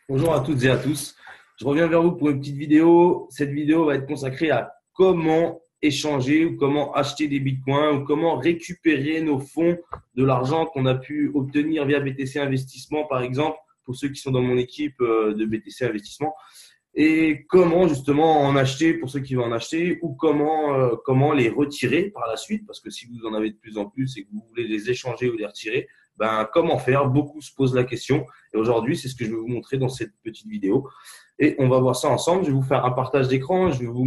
Bonjour à toutes et à tous. Je reviens vers vous pour une petite vidéo. Cette vidéo va être consacrée à comment échanger ou comment acheter des bitcoins ou comment récupérer nos fonds de l'argent qu'on a pu obtenir via BTC Investissement, par exemple, pour ceux qui sont dans mon équipe de BTC Investissement. Et comment justement en acheter pour ceux qui veulent en acheter ou comment les retirer par la suite, parce que si vous en avez de plus en plus et que vous voulez les échanger ou les retirer, ben comment faire? Beaucoup se posent la question. Et aujourd'hui, c'est ce que je vais vous montrer dans cette petite vidéo. Et on va voir ça ensemble. Je vais vous faire un partage d'écran. Je vais vous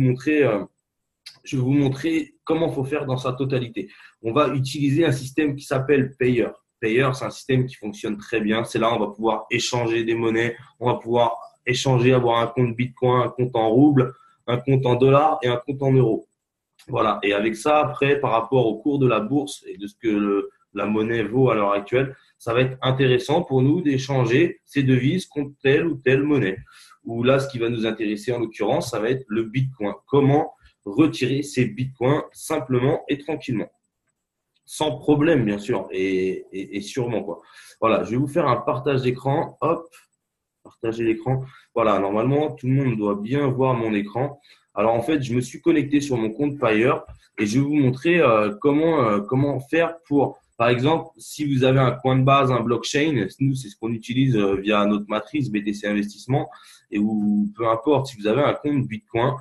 montrer comment faut faire dans sa totalité. On va utiliser un système qui s'appelle Payer. Payer, c'est un système qui fonctionne très bien. C'est là où on va pouvoir échanger des monnaies. On va pouvoir échanger, avoir un compte Bitcoin, un compte en roubles, un compte en dollars et un compte en euros. Voilà. Et avec ça, après, par rapport au cours de la bourse et de ce que la monnaie vaut à l'heure actuelle, ça va être intéressant pour nous d'échanger ces devises contre telle ou telle monnaie. Ou là, ce qui va nous intéresser en l'occurrence, ça va être le Bitcoin. Comment retirer ces Bitcoins simplement et tranquillement. Sans problème, bien sûr, et sûrement, quoi. Voilà, je vais vous faire un partage d'écran. Hop, partager l'écran. Voilà, normalement, tout le monde doit bien voir mon écran. Alors, en fait, je me suis connecté sur mon compte Payer et je vais vous montrer comment faire pour, par exemple, si vous avez un coin de base, un blockchain, nous, c'est ce qu'on utilise via notre matrice BTC Investissement et ou peu importe, si vous avez un compte Bitcoin,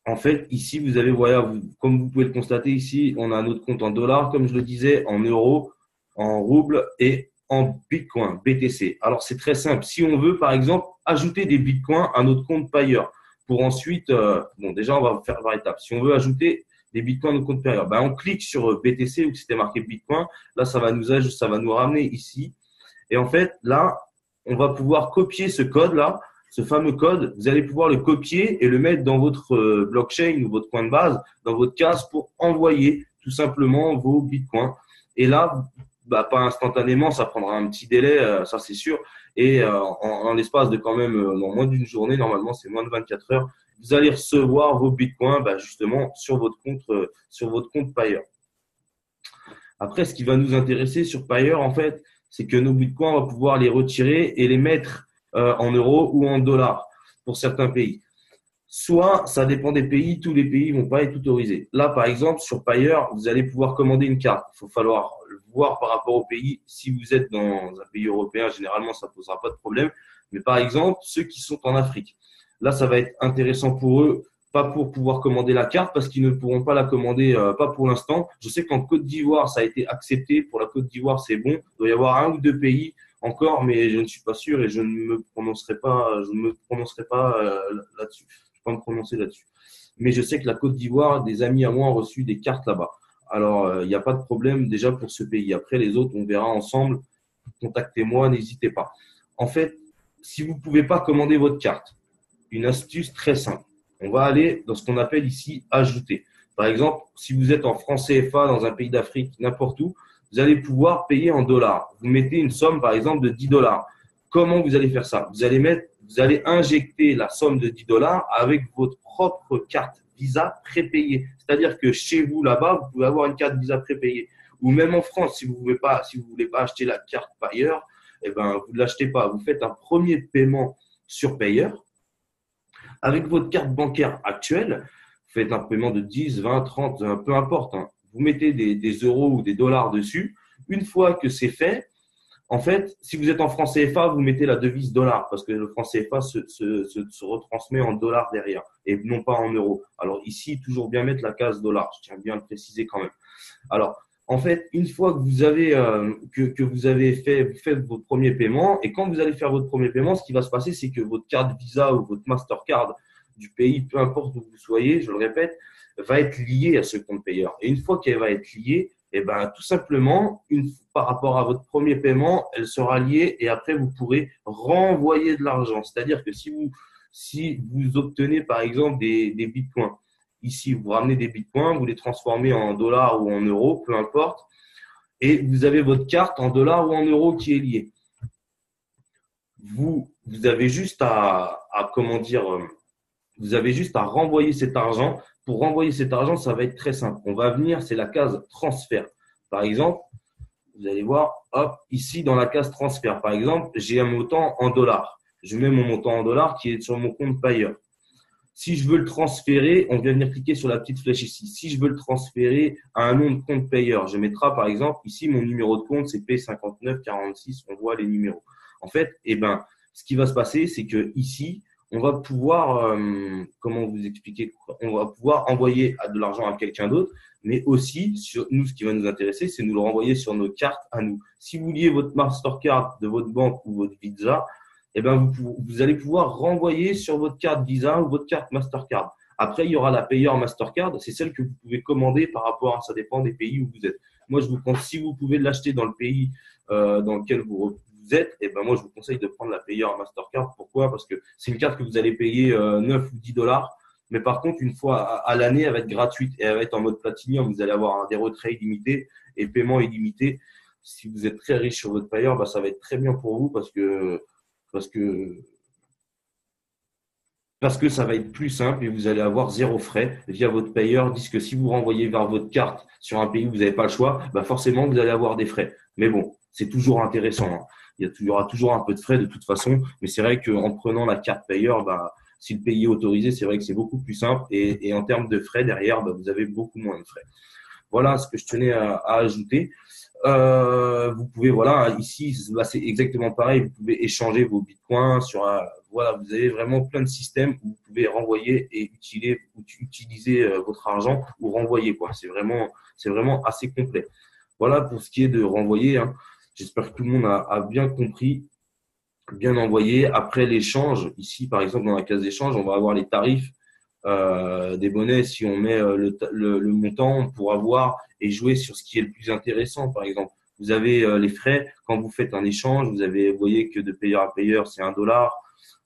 en fait, ici, vous avez, voilà, comme vous pouvez le constater ici, on a notre compte en dollars, comme je le disais, en euros, en roubles et en bitcoin, BTC. Alors, c'est très simple. Si on veut, par exemple, ajouter des bitcoins à notre compte Payer pour ensuite, bon, déjà, on va faire par étapes. Si on veut ajouter des bitcoins à notre compte Payer, ben, on clique sur BTC où c'était marqué bitcoin. Là, ça va nous ramener ici. Et en fait, là, on va pouvoir copier ce code-là, ce fameux code. Vous allez pouvoir le copier et le mettre dans votre blockchain ou votre coin de base, dans votre case pour envoyer tout simplement vos bitcoins. Et là, bah, pas instantanément, ça prendra un petit délai, ça c'est sûr. Et en l'espace de quand même dans moins d'une journée, normalement c'est moins de 24 heures, vous allez recevoir vos bitcoins bah, justement sur votre compte Payer. Après, ce qui va nous intéresser sur Payer, en fait, c'est que nos bitcoins, on va pouvoir les retirer et les mettre en euros ou en dollars pour certains pays. Soit, ça dépend des pays, tous les pays ne vont pas être autorisés. Là, par exemple, sur Payer, vous allez pouvoir commander une carte. Il faut falloir voir par rapport au pays. Si vous êtes dans un pays européen, généralement, ça ne posera pas de problème. Mais par exemple, ceux qui sont en Afrique, là, ça va être intéressant pour eux, pas pour pouvoir commander la carte parce qu'ils ne pourront pas la commander, pas pour l'instant. Je sais qu'en Côte d'Ivoire, ça a été accepté. Pour la Côte d'Ivoire, c'est bon. Il doit y avoir un ou deux pays encore, mais je ne suis pas sûr et je ne me prononcerai pas, là-dessus. Je ne vais pas me prononcer là-dessus. Mais je sais que la Côte d'Ivoire, des amis à moi ont reçu des cartes là-bas. Alors, il n'y a pas de problème déjà pour ce pays. Après, les autres, on verra ensemble. Contactez-moi, n'hésitez pas. En fait, si vous ne pouvez pas commander votre carte, une astuce très simple. On va aller dans ce qu'on appelle ici ajouter. Par exemple, si vous êtes en franc CFA dans un pays d'Afrique, n'importe où, vous allez pouvoir payer en dollars. Vous mettez une somme, par exemple, de 10 dollars. Comment vous allez faire ça? Vous allez injecter la somme de 10 dollars avec votre propre carte Visa prépayée. C'est-à-dire que chez vous, là-bas, vous pouvez avoir une carte Visa prépayée. Ou même en France, si vous ne voulez pas acheter la carte Payer, eh ben, vous ne l'achetez pas. Vous faites un premier paiement sur Payer. Avec votre carte bancaire actuelle, vous faites un paiement de 10, 20, 30, peu importe. Hein. Vous mettez des euros ou des dollars dessus. Une fois que c'est fait, en fait, si vous êtes en franc CFA, vous mettez la devise dollar parce que le franc CFA se retransmet en dollars derrière et non pas en euros. Alors ici, toujours bien mettre la case dollar. Je tiens bien à le préciser quand même. Alors, en fait, une fois que vous avez fait votre premier paiement, et quand vous allez faire votre premier paiement, ce qui va se passer, c'est que votre carte Visa ou votre Mastercard du pays, peu importe où vous soyez, je le répète, va être liée à ce compte payeur. Et une fois qu'elle va être liée, eh ben, tout simplement, par rapport à votre premier paiement, elle sera liée et après, vous pourrez renvoyer de l'argent. C'est-à-dire que si vous obtenez, par exemple, des bitcoins, ici, vous ramenez des bitcoins, vous les transformez en dollars ou en euros, peu importe, et vous avez votre carte en dollars ou en euros qui est liée. Vous avez juste comment dire, vous avez juste à renvoyer cet argent. Pour renvoyer cet argent, ça va être très simple. On va venir, c'est la case transfert. Par exemple, vous allez voir, hop, ici dans la case transfert, par exemple, j'ai un montant en dollars. Je mets mon montant en dollars qui est sur mon compte Payer. Si je veux le transférer, on vient venir cliquer sur la petite flèche ici. Si je veux le transférer à un nom de compte payeur, je mettrai par exemple ici mon numéro de compte, c'est P5946. On voit les numéros. En fait, ce qui va se passer, c'est que ici, on va pouvoir, comment vous expliquer, on va pouvoir envoyer de l'argent à quelqu'un d'autre, mais aussi sur nous, ce qui va nous intéresser, c'est nous le renvoyer sur nos cartes à nous. Si vous liez votre Mastercard de votre banque ou votre Visa, vous allez pouvoir renvoyer sur votre carte Visa ou votre carte Mastercard. Après, il y aura la Payer Mastercard. C'est celle que vous pouvez commander par rapport à ça dépend des pays où vous êtes. Moi, je vous conseille, si vous pouvez l'acheter dans le pays dans lequel vous êtes, moi, je vous conseille de prendre la Payer Mastercard. Pourquoi? Parce que c'est une carte que vous allez payer 9 ou 10 dollars. Mais par contre, une fois à l'année, elle va être gratuite et elle va être en mode Platinum. Vous allez avoir des retraits illimités et paiements illimités. Si vous êtes très riche sur votre Payer, ça va être très bien pour vous parce que ça va être plus simple et vous allez avoir zéro frais via votre payeur. Disent que si vous renvoyez vers votre carte sur un pays où vous n'avez pas le choix, forcément, vous allez avoir des frais. Mais bon, c'est toujours intéressant, hein. Il y aura toujours un peu de frais de toute façon. Mais c'est vrai qu'en prenant la carte payeur, si le pays est autorisé, c'est vrai que c'est beaucoup plus simple. Et en termes de frais, derrière, vous avez beaucoup moins de frais. Voilà ce que je tenais à ajouter. Vous pouvez, ici, c'est exactement pareil. Vous pouvez échanger vos bitcoins vous avez vraiment plein de systèmes où vous pouvez renvoyer et utiliser votre argent ou renvoyer, quoi. C'est vraiment assez complet. Voilà pour ce qui est de renvoyer, hein. J'espère que tout le monde a bien compris, bien envoyé. Après l'échange, ici, par exemple, dans la case d'échange, on va avoir les tarifs des monnaies. Si on met le montant, on pourra voir et jouer sur ce qui est le plus intéressant. Par exemple, vous avez les frais quand vous faites un échange. Vous voyez que de payeur à payeur, c'est 1 dollar.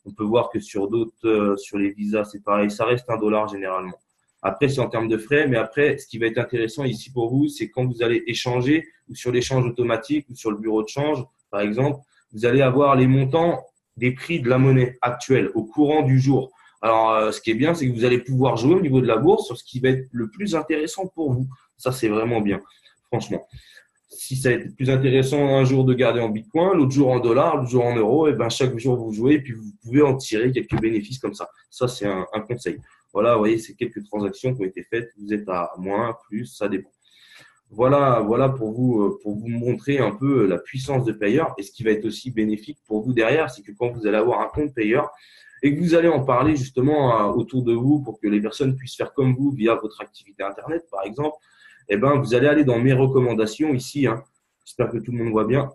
On peut voir que sur d'autres, sur les visas, c'est pareil. Ça reste 1 dollar généralement. Après, c'est en termes de frais. Mais après, ce qui va être intéressant ici pour vous, c'est quand vous allez échanger ou sur l'échange automatique ou sur le bureau de change, par exemple, vous allez avoir les montants des prix de la monnaie actuelle au courant du jour. Alors, ce qui est bien, c'est que vous allez pouvoir jouer au niveau de la bourse sur ce qui va être le plus intéressant pour vous. Ça, c'est vraiment bien, franchement. Si ça a été plus intéressant un jour de garder en Bitcoin, l'autre jour en dollars, l'autre jour en euros, chaque jour vous jouez et puis vous pouvez en tirer quelques bénéfices comme ça. Ça, c'est un conseil. Voilà, vous voyez, c'est quelques transactions qui ont été faites. Vous êtes à moins, plus, ça dépend. Voilà pour vous montrer un peu la puissance de Payer. Et ce qui va être aussi bénéfique pour vous derrière, c'est que quand vous allez avoir un compte Payer et que vous allez en parler justement autour de vous pour que les personnes puissent faire comme vous via votre activité Internet, par exemple, vous allez aller dans mes recommandations ici, hein. J'espère que tout le monde voit bien.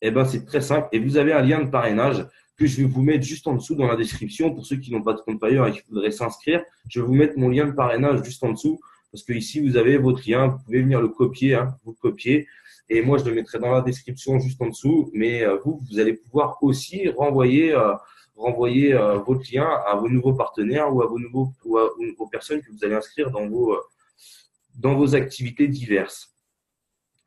C'est très simple. Et vous avez un lien de parrainage que je vais vous mettre juste en dessous dans la description. Pour ceux qui n'ont pas de compte Payer et qui voudraient s'inscrire, je vais vous mettre mon lien de parrainage juste en dessous. Parce que ici, vous avez votre lien, vous pouvez venir le copier, hein, vous le copiez. Et moi, je le mettrai dans la description juste en dessous. Mais vous allez pouvoir aussi renvoyer votre lien à vos nouveaux partenaires ou à aux personnes que vous allez inscrire dans vos activités diverses.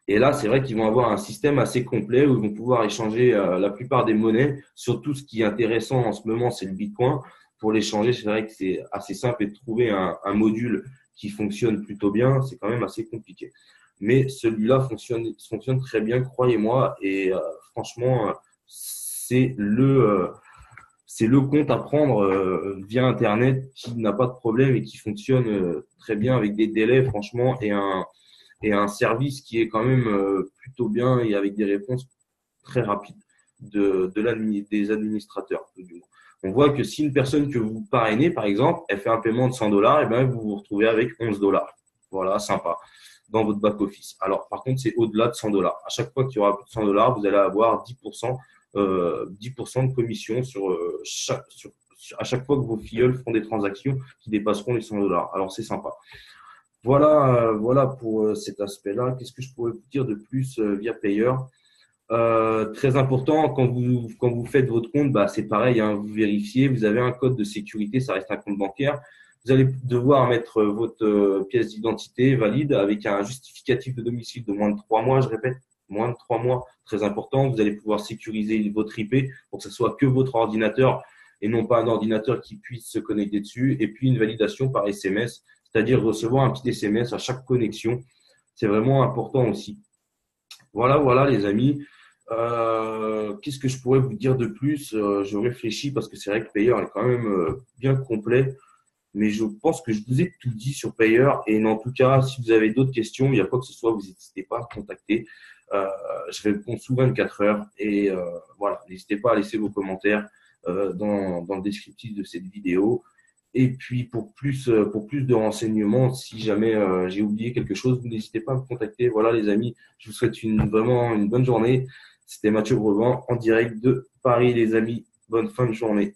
Et là, c'est vrai qu'ils vont avoir un système assez complet où ils vont pouvoir échanger la plupart des monnaies. Surtout, ce qui est intéressant en ce moment, c'est le Bitcoin. Pour l'échanger, c'est vrai que c'est assez simple et de trouver un module qui fonctionne plutôt bien, c'est quand même assez compliqué. Mais celui-là fonctionne très bien, croyez-moi. Et franchement, c'est le compte à prendre via Internet qui n'a pas de problème et qui fonctionne très bien avec des délais, franchement, et un service qui est quand même plutôt bien et avec des réponses très rapides des administrateurs. On voit que si une personne que vous parrainez, par exemple, elle fait un paiement de 100 dollars, vous vous retrouvez avec 11 dollars. Voilà, sympa, dans votre back-office. Alors, par contre, c'est au-delà de 100 dollars. À chaque fois qu'il y aura plus de 100 dollars, vous allez avoir 10% de commission à chaque fois que vos filleuls feront des transactions qui dépasseront les 100 dollars. Alors, c'est sympa. Voilà pour cet aspect-là. Qu'est-ce que je pourrais vous dire de plus via Payer? Très important, quand vous faites votre compte, c'est pareil, hein, vous vérifiez, vous avez un code de sécurité, ça reste un compte bancaire. Vous allez devoir mettre votre pièce d'identité valide avec un justificatif de domicile de moins de 3 mois, je répète, moins de 3 mois, très important. Vous allez pouvoir sécuriser votre IP pour que ce soit que votre ordinateur et non pas un ordinateur qui puisse se connecter dessus. Et puis une validation par SMS, c'est-à-dire recevoir un petit SMS à chaque connexion. C'est vraiment important aussi. Voilà les amis. Qu'est-ce que je pourrais vous dire de plus? Je réfléchis parce que c'est vrai que Payer est quand même bien complet. Mais je pense que je vous ai tout dit sur Payer. Et en tout cas, si vous avez d'autres questions, il y a quoi que ce soit, vous n'hésitez pas à me contacter. Euh, je réponds sous 24 heures. Et voilà, n'hésitez pas à laisser vos commentaires dans le descriptif de cette vidéo. Et puis, pour plus de renseignements, si jamais j'ai oublié quelque chose, vous n'hésitez pas à me contacter. Voilà, les amis, je vous souhaite vraiment une bonne journée. C'était Mathieu Brevant en direct de Paris, les amis. Bonne fin de journée.